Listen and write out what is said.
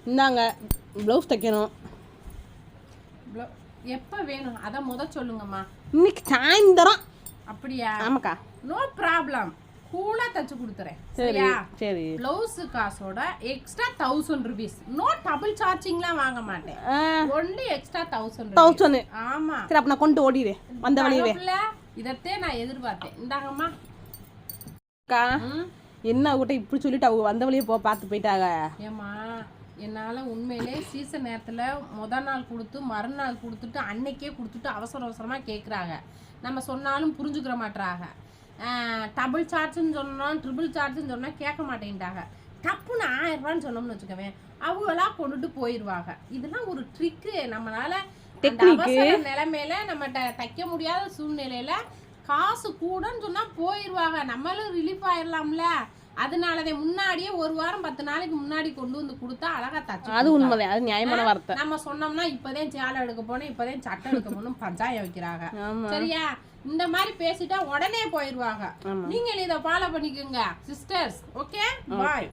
இந்தாங்க ப்ளவுஸ் தைக்கணும். எப்போ வேணும் அதை சொல்லுங்கம்மா. இன்னைக்கு சாயந்தரம். அப்படியா? ஆமாக்கா. நோ ப்ராப்ளம், கூலா தச்சு கொடுத்துறேன். சரியா? சரி. ப்ளவுஸ் காசோட எக்ஸ்ட்ரா 1000 rupees. நோ டபுள் சார்ஜிங்லாம் வாங்க மாட்டேன். Only extra 1000. ஆமா. சரி, அப்ப நான் கொண்டு ஓடிடுறேன் வந்த வழியவே. இதத்தே நான் எதிர்பார்த்தேன். இந்தாங்கம்மா. அக்கா என்ன அவகிட்ட இப்படி சொல்லிட்டு அவங்க வந்த வழியே பார்த்து போயிட்டாங்க. ஏம்மா, என்னால் உண்மையிலே சீசன் நேரத்தில் முதல் நாள் கொடுத்து மறுநாள் கொடுத்துட்டு அன்னைக்கே கொடுத்துட்டு அவசரமாக கேட்குறாங்க. நம்ம சொன்னாலும் புரிஞ்சுக்கிற மாட்டாங்க. டபுள் சார்ஜுன்னு சொன்னோம், ட்ரிபிள் சார்ஜுன்னு சொன்னால் கேட்க மாட்டேன்ட்டாங்க. டப்புன்னு 1000 ரூபான்னு சொன்னோம்னு வச்சுக்கவேன், அவங்களா கொண்டுட்டு போயிடுவாங்க. இதெல்லாம் ஒரு ட்ரிக்கு. நம்மளால அவசர நிலைமையில நம்மகிட்ட தைக்க முடியாத சூழ்நிலையில காசு கூடன்னு சொன்னா போயிடுவாங்க. நம்மளும் ரிலீஃப் ஆயிடலாம்ல. அதனாலதே முன்னாடியே ஒரு வாரம் 10 நாளைக்கு முன்னாடி கொண்டு வந்து கொடுத்தா அழகா தச்சு. அது உண்மைதான், அது நியாயமான வார்த்தை. நம்ம சொன்னோம்னா இப்பதான் சேலை எடுக்க போனோம், இப்பதான் சட்டை எடுக்க போகணும் பஞ்சாயம் வைக்கிறாங்க. சரியா? இந்த மாதிரி பேசிட்டா உடனே போயிடுவாங்க. நீங்க இதை ஃபாலோ பண்ணிக்கோங்க சிஸ்டர்ஸ். ஓகே, பாய்.